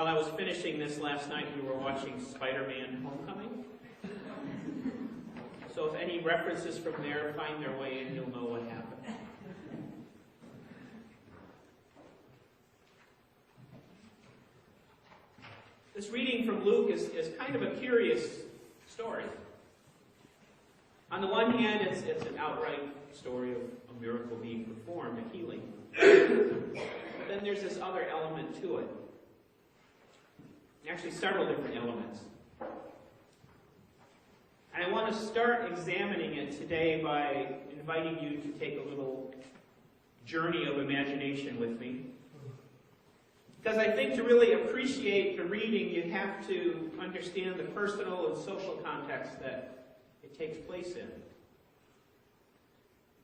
While I was finishing this last night, we were watching Spider-Man Homecoming. So if any references from there find their way in, you'll know what happened. This reading from Luke is kind of a curious story. On the one hand, it's an outright story of a miracle being performed, a healing. But then there's this other element to it. Actually, several different elements. And I want to start examining it today by inviting you to take a little journey of imagination with me. Because I think to really appreciate the reading, you have to understand the personal and social context that it takes place in.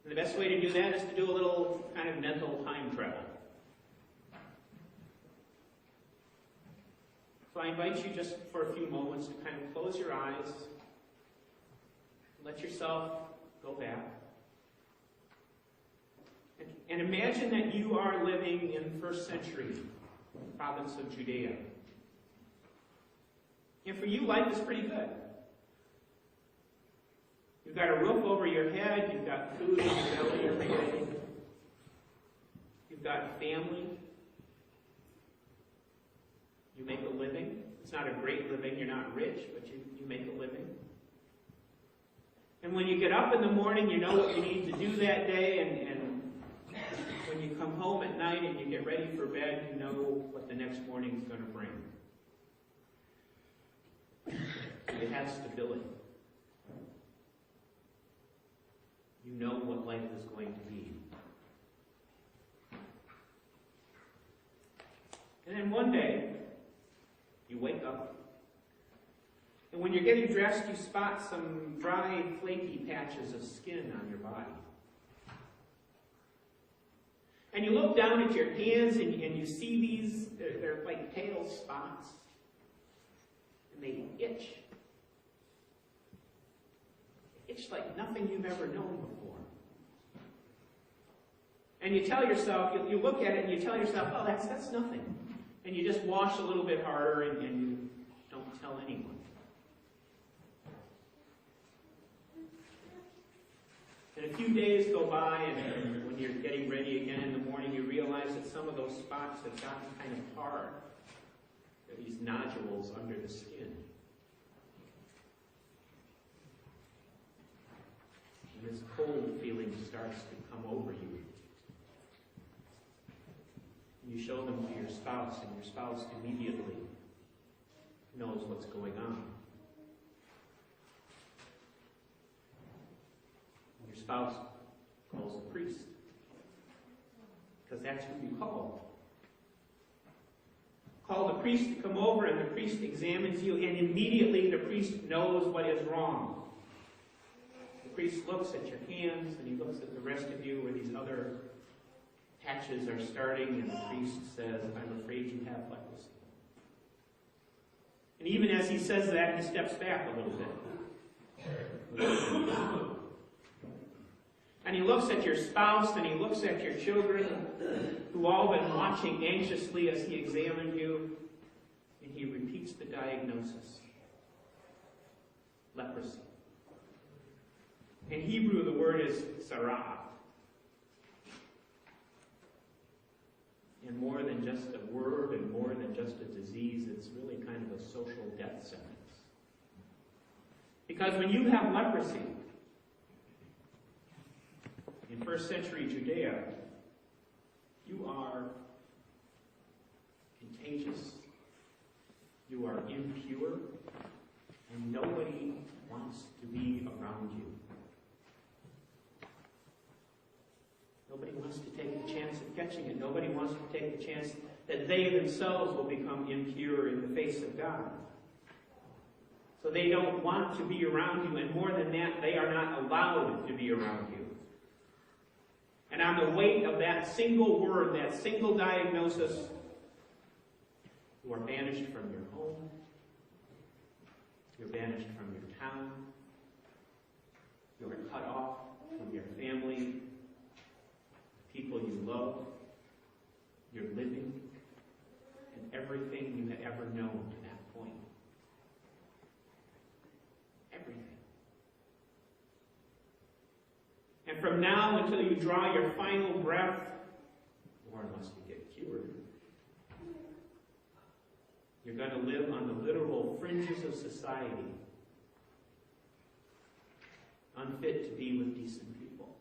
And the best way to do that is to do a little kind of mental time travel. So I invite you just for a few moments to kind of close your eyes, let yourself go back, and imagine that you are living in the first century province of Judea. And for you, life is pretty good. You've got a roof over your head, you've got food in your belly every day, you've got family, you make a living. It's not a great living, you're not rich, but you make a living. And when you get up in the morning, you know what you need to do that day, and when you come home at night and you get ready for bed, you know what the next morning is going to bring. You have stability. You know what life is going to be. And then one day, you wake up, and when you're getting dressed, you spot some dry, flaky patches of skin on your body. And you look down at your hands, and you see these, they're like pale spots, and they itch. Itch like nothing you've ever known before. And you tell yourself, you look at it, and you tell yourself, oh, that's nothing. And you just wash a little bit harder, and you don't tell anyone. And a few days go by, and when you're getting ready again in the morning, you realize that some of those spots have gotten kind of hard. There are these nodules under the skin. And this cold feeling starts to come over you. You show them to your spouse, and your spouse immediately knows what's going on. Your spouse calls a priest, because that's who you call. Call the priest to come over, and the priest examines you, and immediately the priest knows what is wrong. The priest looks at your hands, and he looks at the rest of you where these other patches are starting, and the priest says, I'm afraid you have leprosy. And even as he says that, he steps back a little bit. And he looks at your spouse, and he looks at your children, who all been watching anxiously as he examined you, and he repeats the diagnosis. Leprosy. In Hebrew, the word is sarah. And more than just a word and more than just a disease, it's really kind of a social death sentence. Because when you have leprosy, in first century Judea, you are contagious, you are impure, and nobody wants to be around you. Nobody wants to take the chance of catching it. Nobody wants to take the chance that they themselves will become impure in the face of God. So they don't want to be around you, and more than that, they are not allowed to be around you. And on the weight of that single word, that single diagnosis, you are banished from your home, you're banished from your town, you are cut off from your family, people you love, your living, and everything you had ever known to that point. Everything. And from now until you draw your final breath, or unless you get cured, you're going to live on the literal fringes of society, unfit to be with decent people.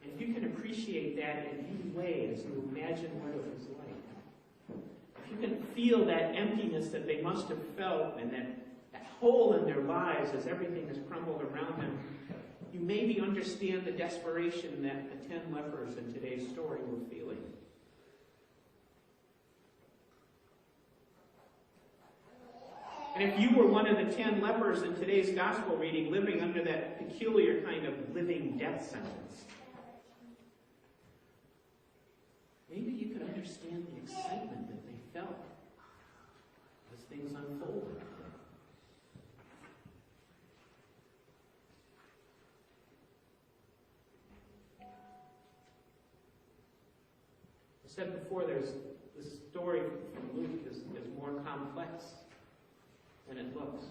And if you can appreciate that in any way as you imagine what it was like, if you can feel that emptiness that they must have felt and that hole in their lives as everything has crumbled around them, you maybe understand the desperation that the 10 lepers in today's story were feeling. And if you were one of the 10 lepers in today's gospel reading, living under that peculiar kind of living death sentence, maybe you could understand the excitement that they felt as things unfolded. I said before, this story from Luke is more complex than it looks.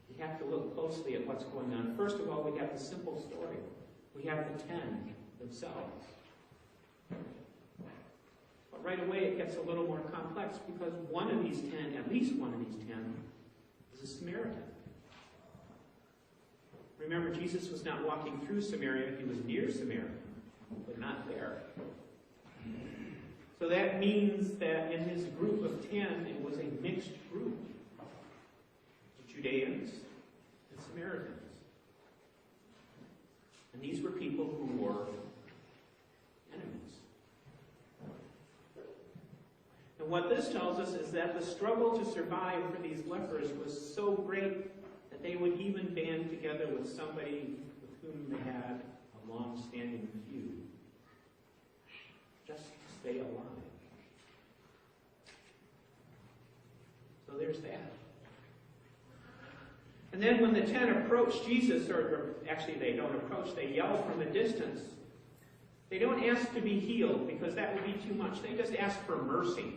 We have to look closely at what's going on. First of all, we have the simple story. We have the 10 themselves. But right away it gets a little more complex because one of these 10, at least one of these 10, is a Samaritan. Remember, Jesus was not walking through Samaria, he was near Samaria, but not there. So that means that in this group of 10, it was a mixed group of Judeans and Samaritans. And these were people who were enemies. And what this tells us is that the struggle to survive for these lepers was so great that they would even band together with somebody with whom they had a long-standing feud, just to stay alive. So there's that. And then when the 10 approach Jesus, or actually they don't approach, they yell from a distance. They don't ask to be healed because that would be too much. They just ask for mercy.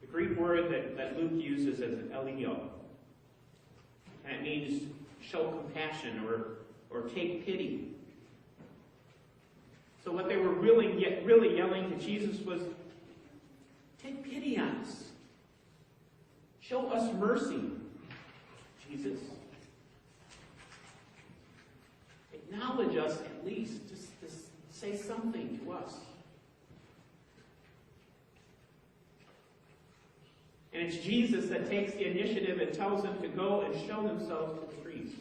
The Greek word that Luke uses is elio. And it means show compassion or take pity. So what they were really yelling to Jesus was, take pity on us. Show us mercy, Jesus. Acknowledge us at least. Just say something to us. And it's Jesus that takes the initiative and tells them to go and show themselves to the priests.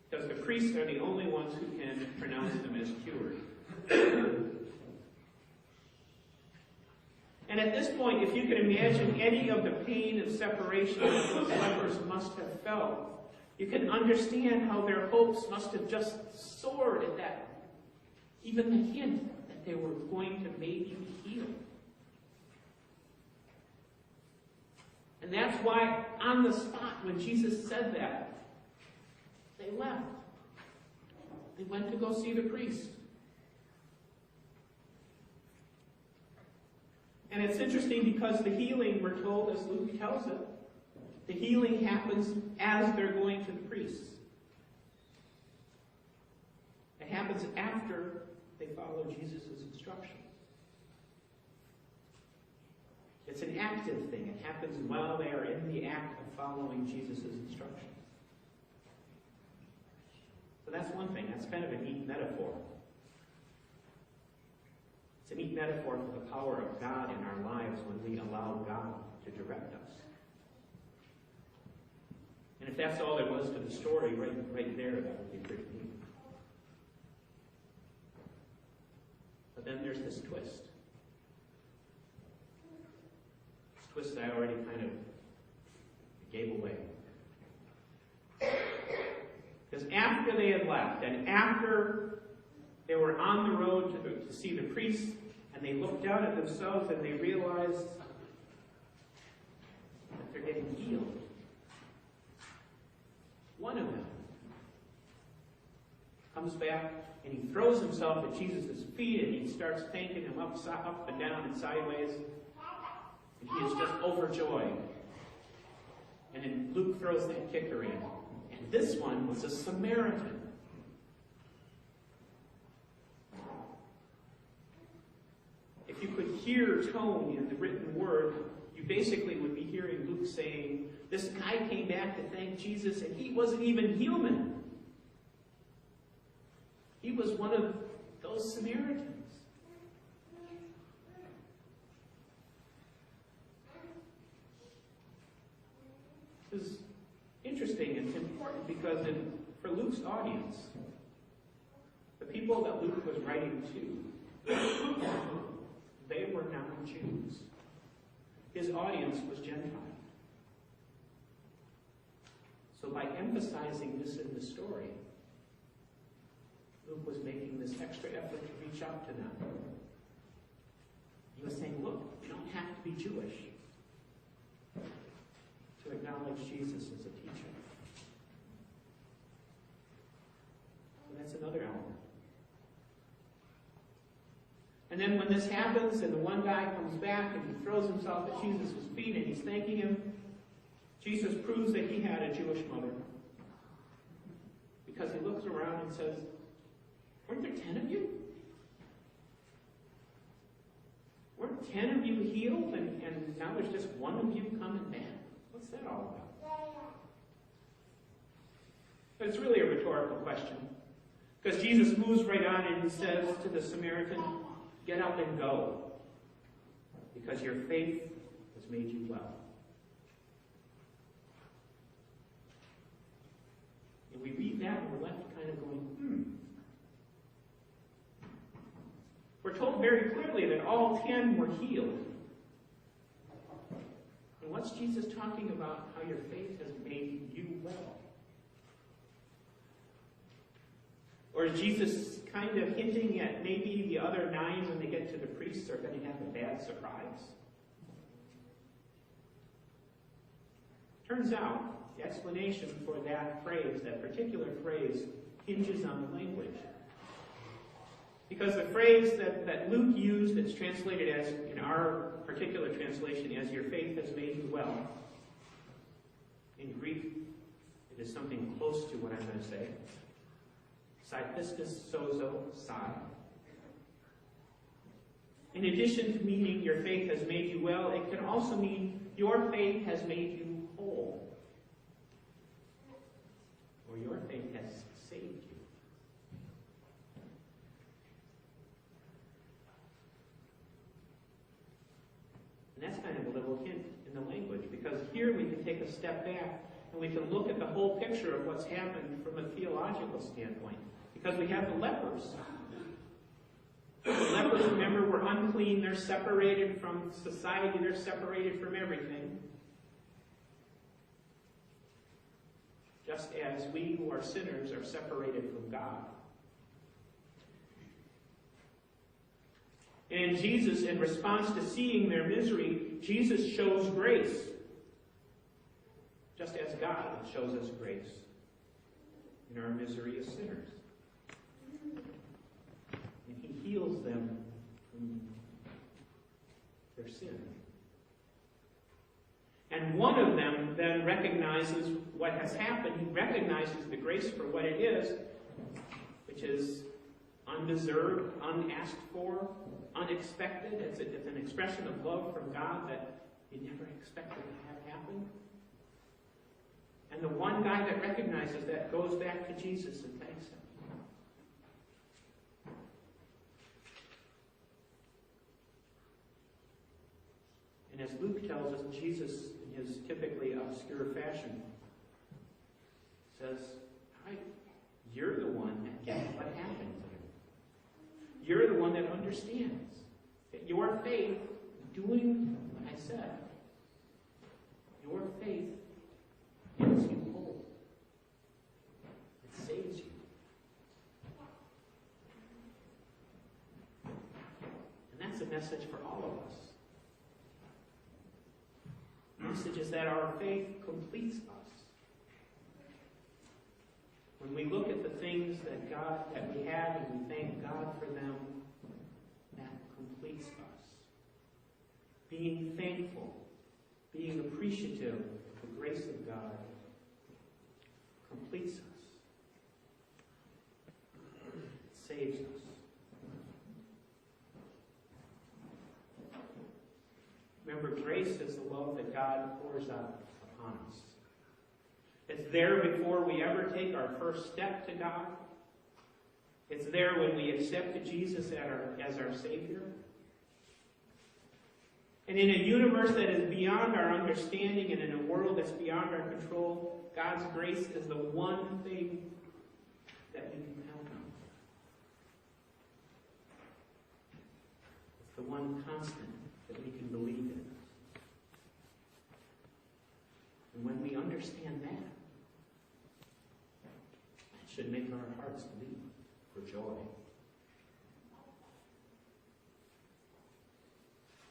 Because the priests are the only ones who can pronounce them as cured. And at this point, if you can imagine any of the pain and separation that those lepers must have felt, you can understand how their hopes must have just soared at that. Even the hint that they were going to maybe be healed. And that's why, on the spot, when Jesus said that, they left. They went to go see the priest. And it's interesting because the healing, we're told, as Luke tells it, the healing happens as they're going to the priest. It happens after they follow Jesus' instructions. It's an active thing. It happens while they are in the act of following Jesus' instructions. So that's one thing. That's kind of a neat metaphor. It's a neat metaphor for the power of God in our lives when we allow God to direct us. And if that's all there was to the story, right there, that would be pretty neat. But then there's this twist. This twist I already kind of gave away. Because after they had left, and after they were on the road to see the priest, and they looked down at themselves and they realized that they're getting healed. One fun of him. Comes back and he throws himself at Jesus' feet and he starts thanking him up and down and sideways. And he is just overjoyed. And then Luke throws that kicker in. And this one was a Samaritan. If you could hear tone in the written word, you basically would be hearing Luke saying, this guy came back to thank Jesus and he wasn't even human. He was one of those Samaritans. This is interesting and important because for Luke's audience, the people that Luke was writing to, they were non-Jews. His audience was Gentile. So by emphasizing this in the story, Luke was making this extra effort to reach out to them. He was saying, look, you don't have to be Jewish to acknowledge Jesus as a teacher. So that's another element. And then when this happens and the one guy comes back and he throws himself at Jesus' feet and he's thanking him, Jesus proves that he had a Jewish mother. Because he looks around and says, weren't there 10 of you? Weren't 10 of you healed and now there's just one of you coming back? What's that all about? But it's really a rhetorical question. Because Jesus moves right on and he says to the Samaritan, get up and go, because your faith has made you well. And we read that and we're left kind of going, We're told very clearly that all 10 were healed. And what's Jesus talking about? How your faith has made you well. Or is Jesus kind of hinting at maybe the other 9 when they get to the priests are going to have a bad surprise? Turns out, the explanation for that phrase, that particular phrase, hinges on the language. Because the phrase that Luke used that's translated as, in our particular translation, as your faith has made you well, in Greek, it is something close to what I'm going to say. Psypistis sozo sai. In addition to meaning your faith has made you well, it can also mean your faith has made you whole. Or your faith has saved you. And that's kind of a little hint in the language, because here we can take a step back and we can look at the whole picture of what's happened from a theological standpoint. Because we have the lepers. The lepers, remember, were unclean. They're separated from society. They're separated from everything. Just as we who are sinners are separated from God. And Jesus, in response to seeing their misery, Jesus shows grace. Just as God shows us grace in our misery as sinners. And he heals them from their sin. And one of them then recognizes what has happened. He recognizes the grace for what it is, which is undeserved, unasked for, unexpected. It's an expression of love from God that you never expected to have happen. And the one guy that recognizes that goes back to Jesus and thanks him. And as Luke tells us, Jesus, in his typically obscure fashion, says, you're the one that gets what happened to you. You're the one that understands that your faith, doing what I said, your faith makes you whole. It saves you. And that's a message for all of us. The message is that our faith completes us. When we look at the things that we have and we thank God for them, that completes us. Being thankful, being appreciative of the grace of God completes us. It saves us. Remember, grace is the love that God pours out upon us. It's there before we ever take our first step to God. It's there when we accept Jesus as our Savior. And in a universe that is beyond our understanding and in a world that's beyond our control, God's grace is the one thing that we can count on. It's the one constant that we can believe in. And when we understand that should make our hearts leap for joy.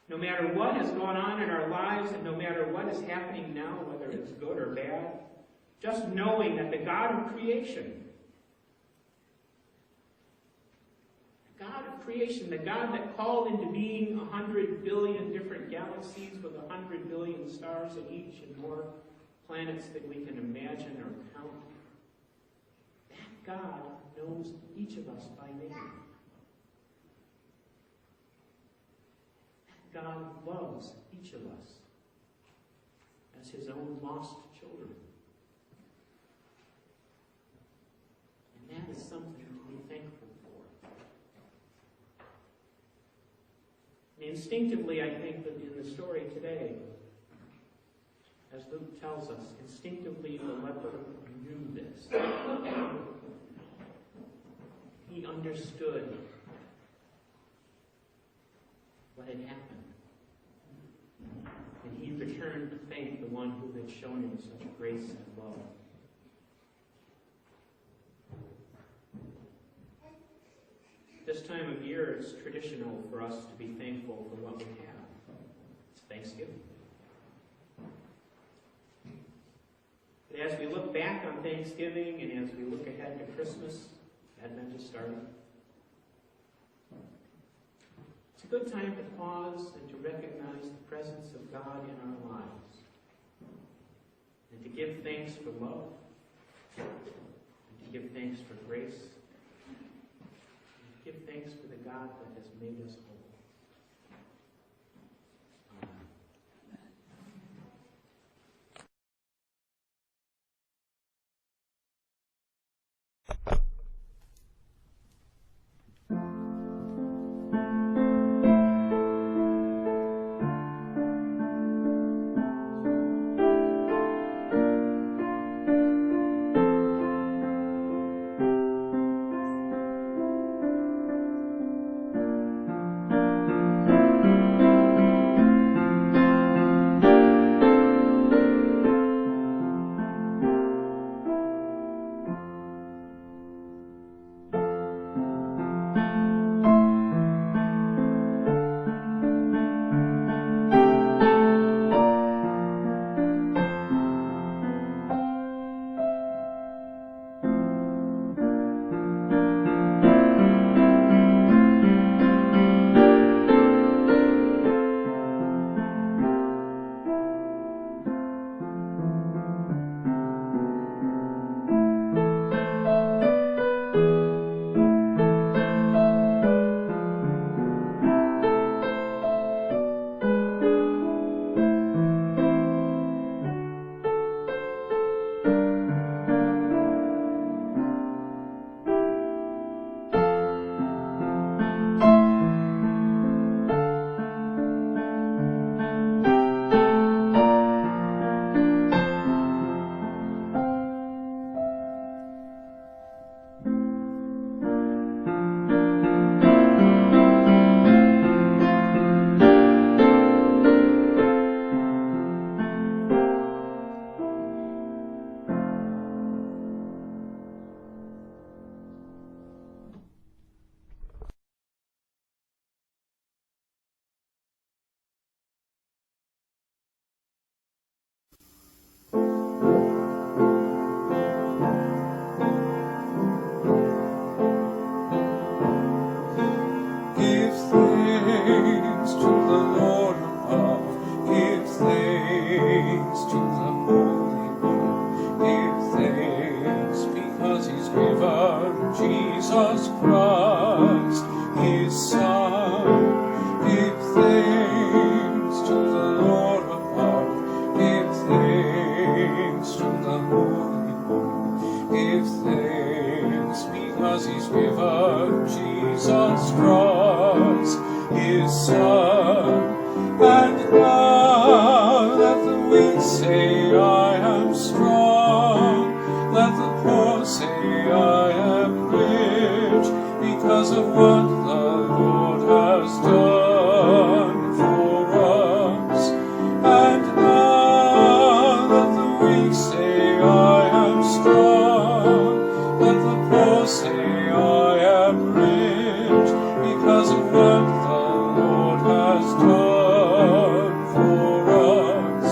No matter what has gone on in our lives, and no matter what is happening now, whether it's good or bad, just knowing that the God of creation, the God that called into being 100 billion different galaxies with 100 billion stars in each and more planets that we can imagine or count, that God knows each of us by name. That God loves each of us as his own lost children. And that is something to be thankful for. And instinctively, I think that in the story today, as Luke tells us, instinctively the leper knew this. He understood what had happened. And he returned to thank the one who had shown him such grace and love. This time of year, it's traditional for us to be thankful for what we have. It's Thanksgiving. But as we look back on Thanksgiving and as we look ahead to Christmas, Advent is starting. It's a good time to pause and to recognize the presence of God in our lives. And to give thanks for love. And to give thanks for grace. And to give thanks for the God that has made us whole. Jesus Christ, his Son. Give thanks to the Lord above. Give thanks to the Holy One. Give thanks because he's given Jesus Christ, his Son. And now let the weak say, I am strong. Let the poor say, I am rich, because of what the Lord has done for us. And now let the weak say, I am strong. Let the poor say, I am rich, because of what the Lord has done for us.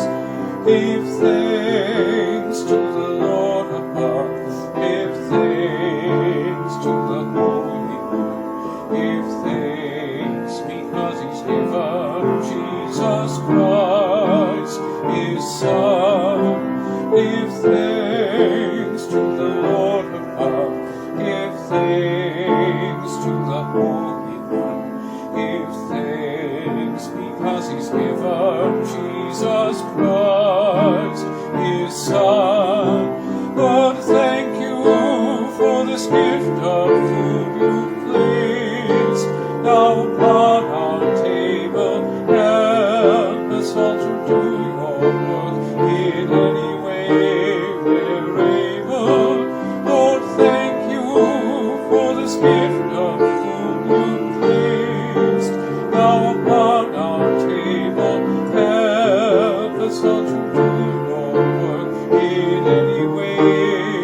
Give thanks to the Lord above. Give thanks to the Holy One. Give thanks because he's given Jesus Christ, his Son. Give thanks to the Lord above. Give thanks to the Holy One. Give thanks because he's given Jesus Christ, his Son. Lord, thank you for this gift of food you placed now upon our table. Help us all to do your work in any way we're able. Lord, thank you for this gift of food you placed now upon our table. Help us all to do your work in any way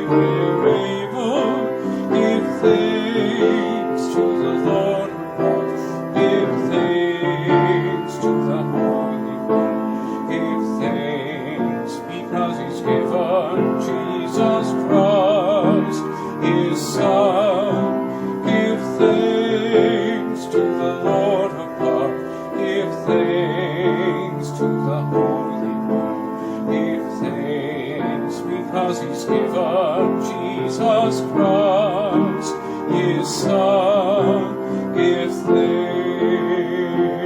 we're able. Give thanks to the Lord above. Give thanks to the Holy One. Give thanks because he's given Jesus Christ, his Son. Give thanks to the Lord above. Give thanks to the Holy One. Give thanks because he's given Jesus Christ, his Son. Give thanks.